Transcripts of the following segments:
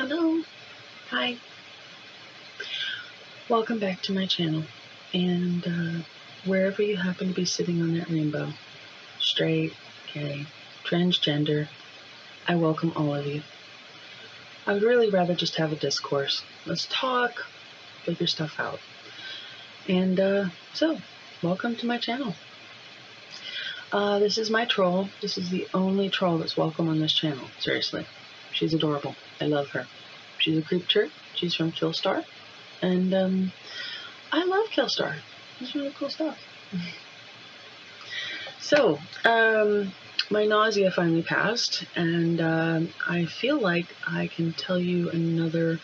Hello. Hi. Welcome back to my channel. And wherever you happen to be sitting on that rainbow, straight, gay, transgender, I welcome all of you. I would really rather just have a discourse. Let's talk, figure stuff out. So, welcome to my channel. This is my troll. This is the only troll that's welcome on this channel. Seriously. She's adorable. I love her. She's a creature. She's from Killstar. And I love Killstar. It's really cool stuff. So, my nausea finally passed, and I feel like I can tell you another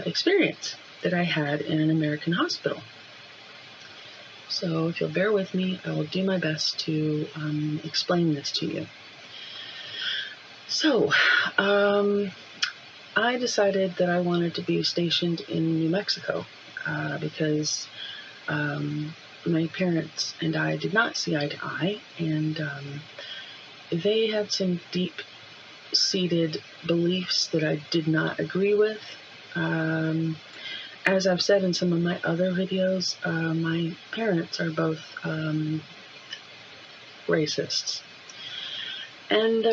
experience that I had in an American hospital. So, if you'll bear with me, I will do my best to explain this to you. So, I decided that I wanted to be stationed in New Mexico because my parents and I did not see eye to eye, and they had some deep-seated beliefs that I did not agree with. As I've said in some of my other videos, my parents are both racists. And,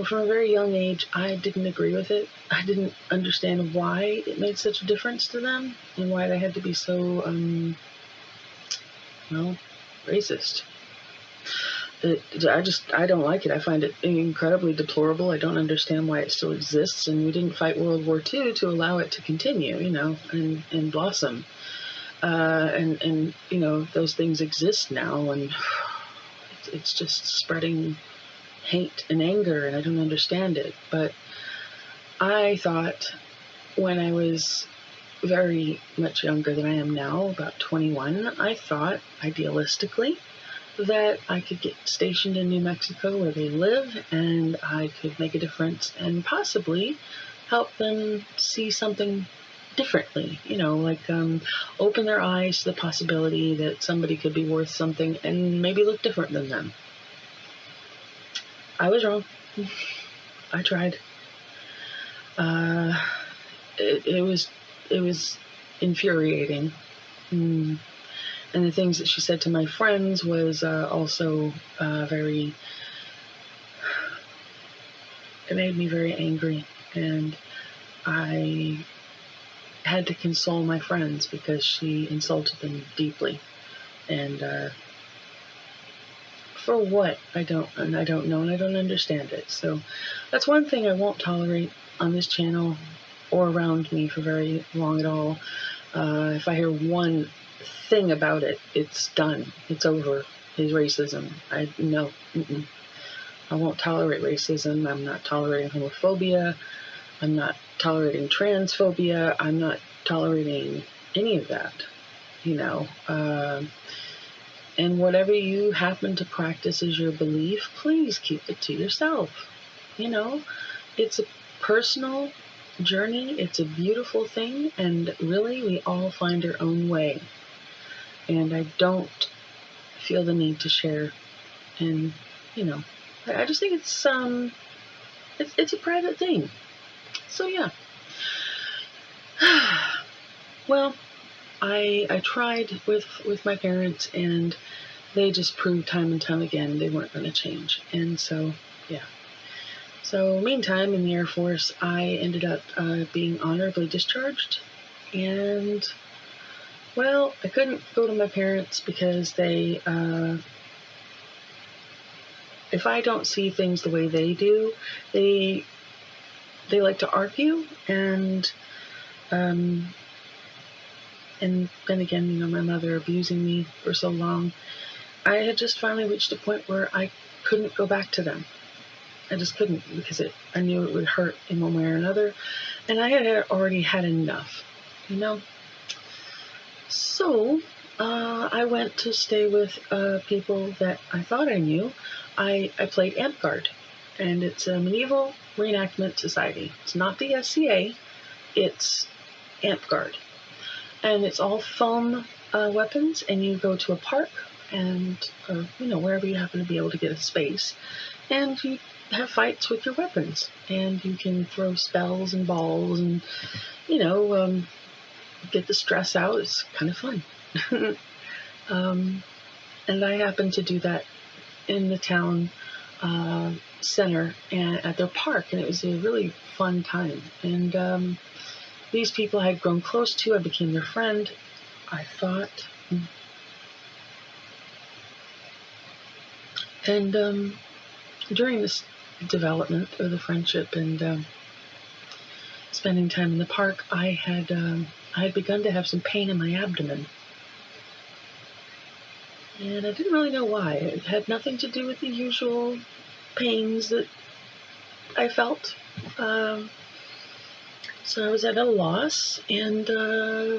from a very young age, I didn't agree with it. I didn't understand why it made such a difference to them and why they had to be so, racist. I don't like it. I find it incredibly deplorable. I don't understand why it still exists, and we didn't fight World War II to allow it to continue, and blossom. And those things exist now, and it's just spreading hate and anger, and I don't understand it. But I thought when I was very much younger than I am now, about 21, I thought idealistically that I could get stationed in New Mexico where they live, and I could make a difference and possibly help them see something differently, open their eyes to the possibility that somebody could be worth something and maybe look different than them. I was wrong. I tried. It was infuriating. And the things that she said to my friends was also it made me very angry. And I had to console my friends because she insulted them deeply. And for what? I don't know, and I don't understand it. So that's one thing I won't tolerate on this channel or around me for very long at all. If I hear one thing about it, it's done. It's over. Is racism. I won't tolerate racism. I'm not tolerating homophobia. I'm not tolerating transphobia. I'm not tolerating any of that, And whatever you happen to practice as your belief, please keep it to yourself. It's a personal journey. It's a beautiful thing. And really, we all find our own way. And I don't feel the need to share. And, I just think it's a private thing. So, yeah. Well, I tried with my parents, and they just proved time and time again they weren't going to change. And so, yeah. So, meantime, in the Air Force, I ended up being honorably discharged. And, well, I couldn't go to my parents because they, if I don't see things the way they do, they like to argue, and then again, my mother abusing me for so long, I had just finally reached a point where I couldn't go back to them. I just couldn't, because I knew it would hurt in one way or another, and I had already had enough, So, I went to stay with people that I thought I knew. I played AmpGuard, and it's a medieval reenactment society. It's not the SCA, it's AmpGuard. And it's all foam weapons, and you go to a park, or wherever you happen to be able to get a space, and you have fights with your weapons, and you can throw spells and balls, and get the stress out. It's kind of fun. And I happened to do that in the town center and at their park, and it was a really fun time. And these people I had grown close to. I became their friend, I thought. And during this development of the friendship and spending time in the park, I had begun to have some pain in my abdomen. And I didn't really know why. It had nothing to do with the usual pains that I felt. So I was at a loss. And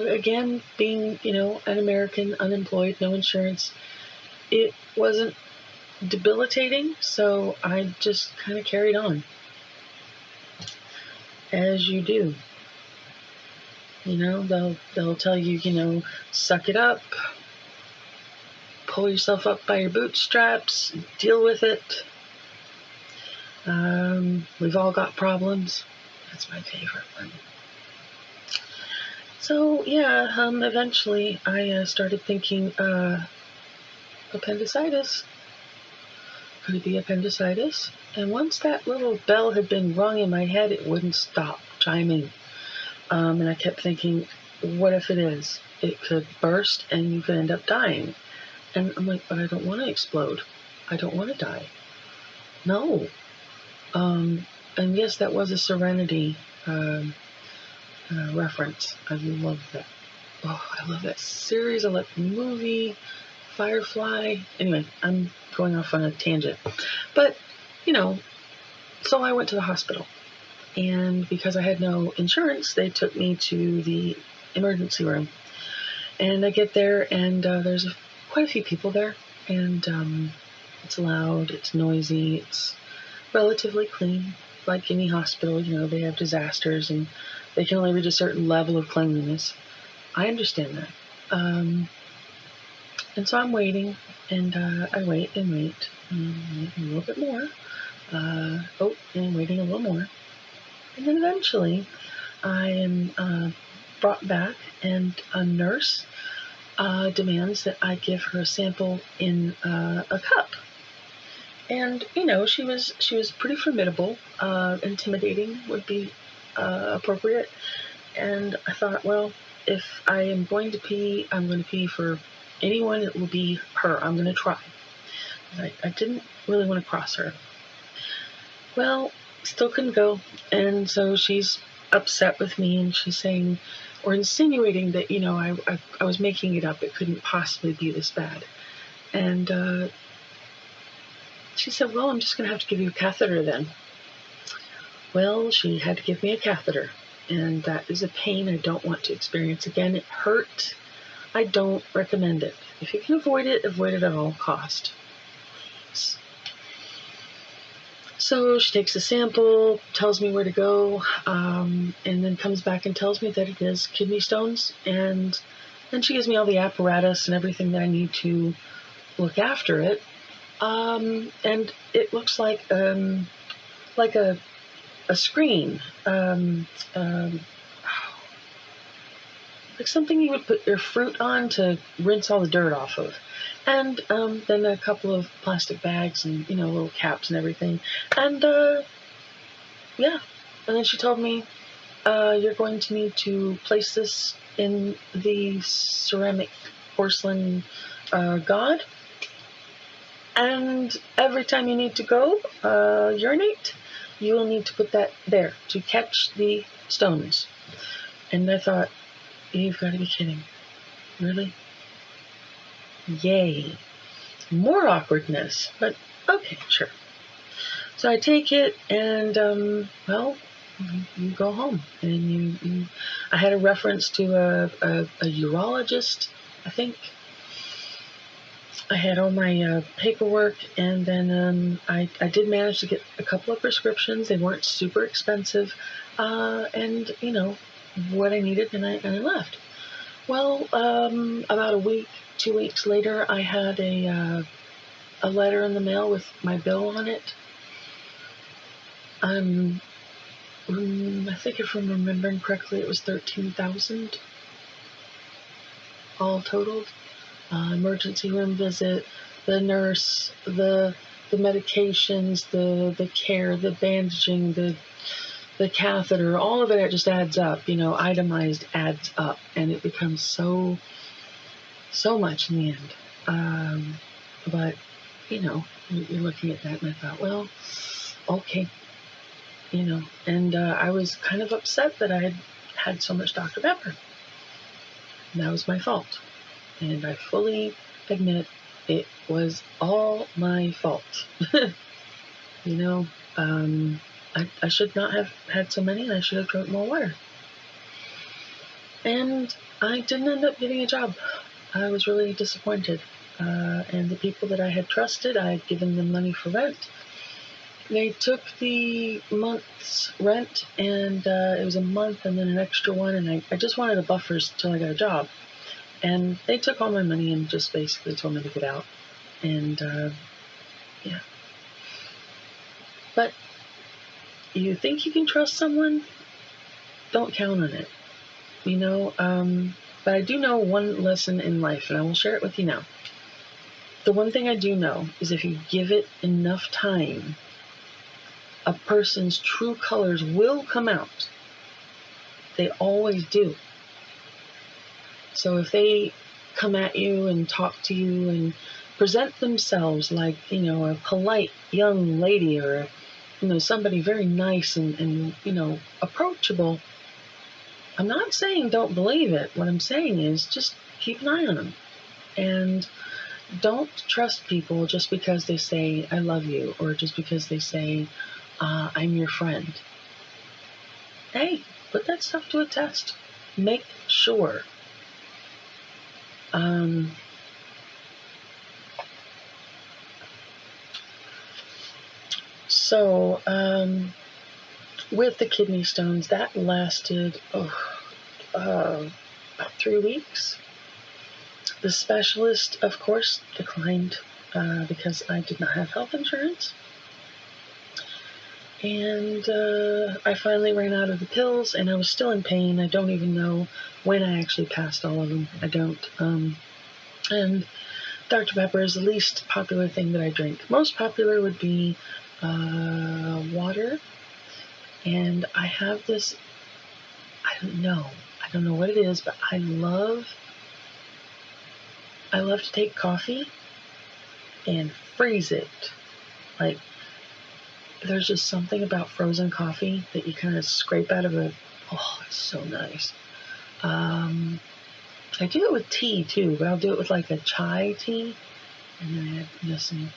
again, being, an American, unemployed, no insurance, it wasn't debilitating. So I just kind of carried on. As you do. They'll tell you, suck it up. Pull yourself up by your bootstraps, deal with it. We've all got problems. That's my favorite one. So, eventually I started thinking, appendicitis. Could it be appendicitis? And once that little bell had been rung in my head, it wouldn't stop chiming. And I kept thinking, what if it is? It could burst and you could end up dying. And I'm like, but I don't want to explode. I don't want to die. No. And yes, that was a Serenity reference. I love that. Oh, I love that series. I love the movie, Firefly. Anyway, I'm going off on a tangent. But, so I went to the hospital. And because I had no insurance, they took me to the emergency room. And I get there, and there's quite a few people there, and it's loud, it's noisy, it's relatively clean. Like any hospital, they have disasters, and they can only reach a certain level of cleanliness. I understand that. And so I'm waiting, and I wait and wait, a little bit more. And waiting a little more. And then eventually, I am brought back, and a nurse demands that I give her a sample in a cup. And she was pretty formidable. Intimidating would be appropriate. And I thought, well, if I am going to pee, I'm going to pee for anyone. It will be her. I'm going to try. I didn't really want to cross her. Well, still couldn't go. And so she's upset with me, and she's saying, or insinuating that, I was making it up. It couldn't possibly be this bad. And she said, well, I'm just going to have to give you a catheter then. Well, she had to give me a catheter, and that is a pain I don't want to experience again. It hurt. I don't recommend it. If you can avoid it at all cost. So she takes a sample, tells me where to go, and then comes back and tells me that it is kidney stones. And then she gives me all the apparatus and everything that I need to look after it. And it looks like a screen, like something you would put your fruit on to rinse all the dirt off of. And then a couple of plastic bags and, little caps and everything. And, and then she told me, you're going to need to place this in the ceramic porcelain god. And every time you need to go urinate, you will need to put that there to catch the stones. And I thought, you've got to be kidding. Really? Yay. More awkwardness, but okay, sure. So I take it, and, you go home. And I had a reference to a urologist, I think. I had all my paperwork, and then I did manage to get a couple of prescriptions. They weren't super expensive, and, what I needed, and I left. Well, about a week, 2 weeks later, I had a letter in the mail with my bill on it. I think if I'm remembering correctly, it was 13,000 all totaled. Emergency room visit, the nurse, the medications, the care, the bandaging, the catheter, all of it just adds up. Itemized adds up, and it becomes so much in the end. But you're looking at that, and I thought, well, okay, and I was kind of upset that I had so much Dr. Pepper. And that was my fault. And I fully admit it was all my fault. I should not have had so many, and I should have drunk more water. And I didn't end up getting a job. I was really disappointed. And the people that I had trusted, I had given them money for rent. They took the month's rent, and it was a month and then an extra one, and I just wanted a buffers until I got a job. And they took all my money and just basically told me to get out. And, yeah. But you think you can trust someone? Don't count on it. But I do know one lesson in life, and I will share it with you now. The one thing I do know is if you give it enough time, a person's true colors will come out. They always do. So if they come at you and talk to you and present themselves like, a polite young lady or, somebody very nice and approachable, I'm not saying don't believe it. What I'm saying is just keep an eye on them. And don't trust people just because they say, I love you, or just because they say, I'm your friend. Hey, put that stuff to a test. Make sure. So, with the kidney stones, that lasted about 3 weeks. The specialist, of course, declined because I did not have health insurance. And I finally ran out of the pills, and I was still in pain. I don't even know when I actually passed all of them. I don't. And Dr. Pepper is the least popular thing that I drink. Most popular would be water. And I have this, I don't know what it is, but I love to take coffee and freeze it. Like, there's just something about frozen coffee that you kind of scrape out of it's so nice. I do it with tea too, but I'll do it with like a chai tea, and then I add some.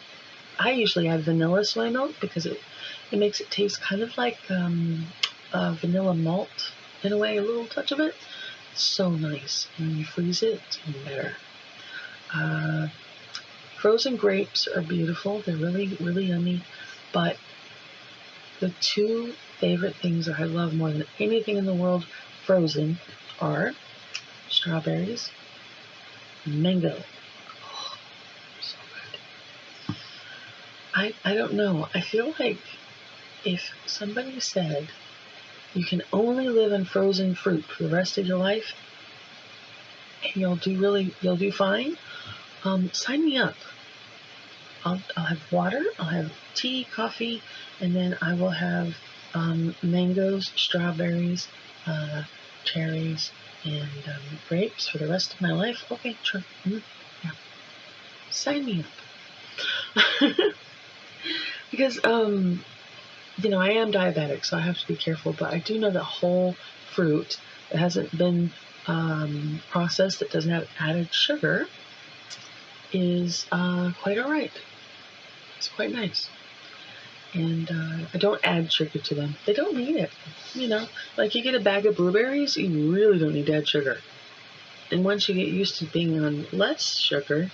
I usually add vanilla soy milk because it makes it taste kind of like vanilla malt in a way, a little touch of it. It's so nice. And when you freeze it, it's even better. Frozen grapes are beautiful. They're really, really yummy. But the two favorite things that I love more than anything in the world frozen are strawberries and mango. Oh, so good. I don't know. I feel like if somebody said you can only live on frozen fruit for the rest of your life and you'll do fine, sign me up. I'll have water, I'll have tea, coffee, and then I will have mangoes, strawberries, cherries, and grapes for the rest of my life. Okay, sure. Yeah. Sign me up. Because, I am diabetic, so I have to be careful, but I do know that whole fruit that hasn't been processed, that doesn't have added sugar, is quite all right. It's quite nice. And I don't add sugar to them. They don't need it. Like you get a bag of blueberries, you really don't need to add sugar. And once you get used to being on less sugar,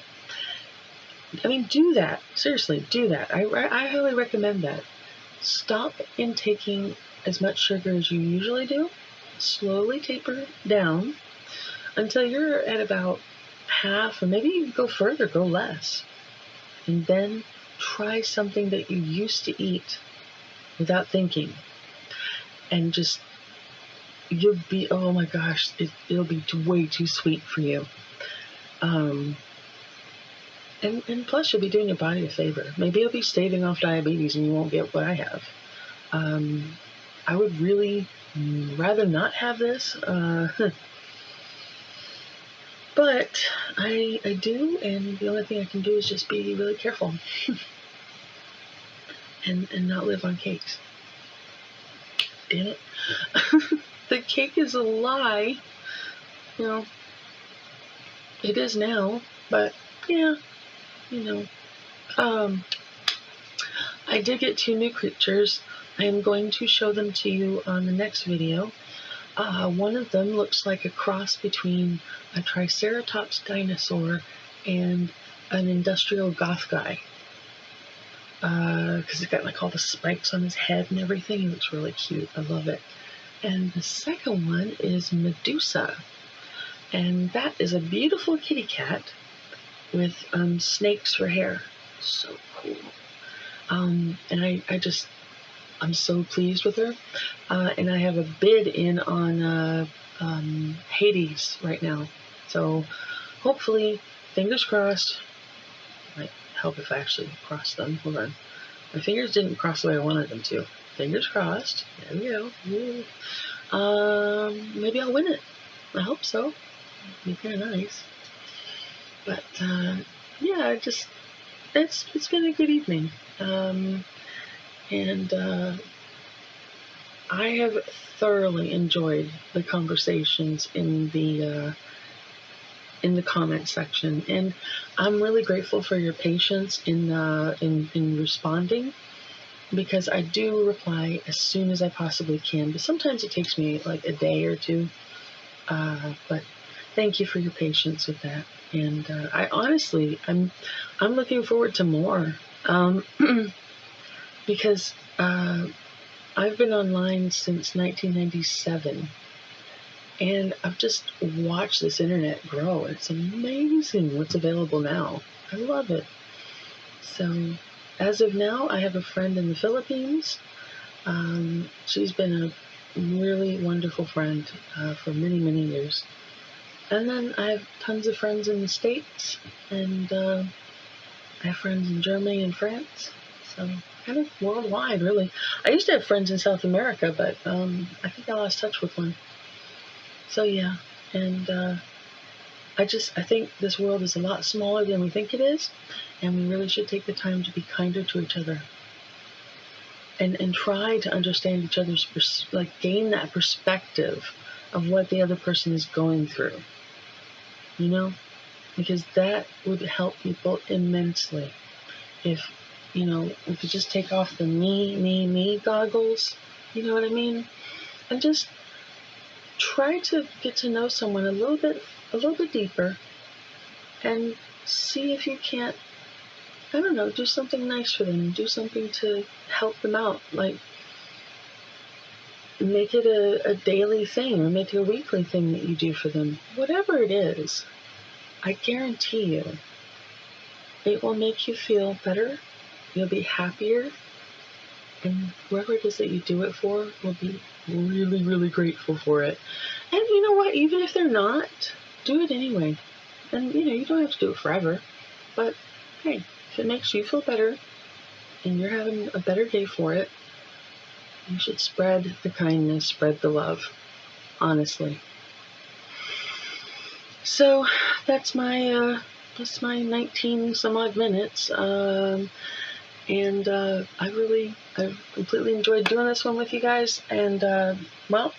do that. Seriously, do that. I highly recommend that. Stop intaking as much sugar as you usually do. Slowly taper down until you're at about half, or maybe you go further, go less. And then try something that you used to eat without thinking, and just you'll be, oh my gosh, it'll be way too sweet for you. And plus, you'll be doing your body a favor. Maybe you'll be staving off diabetes and you won't get what I have. I would really rather not have this, but I do, and the only thing I can do is just be really careful and not live on cakes. Damn it. The cake is a lie. You know, it is now, but yeah, you know. I did get 2 new creatures. I am going to show them to you on the next video. One of them looks like a cross between a Triceratops dinosaur and an industrial goth guy. Because he's got like all the spikes on his head and everything. He looks really cute. I love it. And the second one is Medusa. And that is a beautiful kitty cat with snakes for hair. So cool. And I'm so pleased with her. And I have a bid in on Hades right now. So hopefully, fingers crossed. Might help if I actually cross them. Hold on. My fingers didn't cross the way I wanted them to. Fingers crossed. There we go. Maybe I'll win it. I hope so. It'd be kind of nice. But yeah, it's been a good evening. And I have thoroughly enjoyed the conversations in the comment section, and I'm really grateful for your patience in responding, because I do reply as soon as I possibly can, but sometimes it takes me like a day or two. But thank you for your patience with that, and I'm looking forward to more. Because I've been online since 1997, and I've just watched this internet grow. It's amazing what's available now. I love it. So, as of now, I have a friend in the Philippines. She's been a really wonderful friend for many, many years. And then I have tons of friends in the States, and I have friends in Germany and France. So kind of worldwide, really. I used to have friends in South America, but I think I lost touch with one. So yeah, and I think this world is a lot smaller than we think it is, and we really should take the time to be kinder to each other, and try to understand each other's gain that perspective of what the other person is going through. You know, because that would help people immensely if. You know, we could just take off the me goggles, you know what I mean? And just try to get to know someone a little bit deeper, and see if you can't, I don't know, do something nice for them, do something to help them out, like make it a daily thing, or make it a weekly thing that you do for them. Whatever it is, I guarantee you, it will make you feel better. You'll be happier, and whoever it is that you do it for will be really, really grateful for it. And you know what? Even if they're not, do it anyway. And, you don't have to do it forever. But, hey, if it makes you feel better, and you're having a better day for it, you should spread the kindness, spread the love. Honestly. So, that's my 19 some odd minutes. And I've completely enjoyed doing this one with you guys. And, well,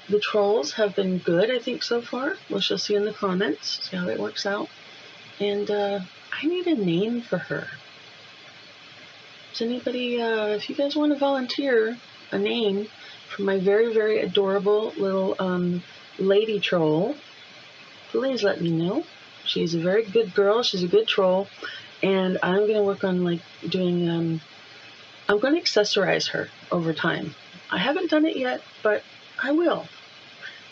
the trolls have been good, I think, so far. We shall see in the comments, see how it works out. And I need a name for her. Does anybody, if you guys want to volunteer a name for my very, very adorable little lady troll, please let me know. She's a very good girl. She's a good troll. And I'm going to work on, doing, I'm going to accessorize her over time. I haven't done it yet, but I will.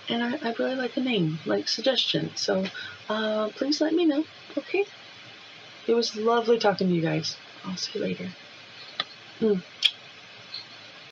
And I really like the name, suggestions. So please let me know, okay? It was lovely talking to you guys. I'll see you later.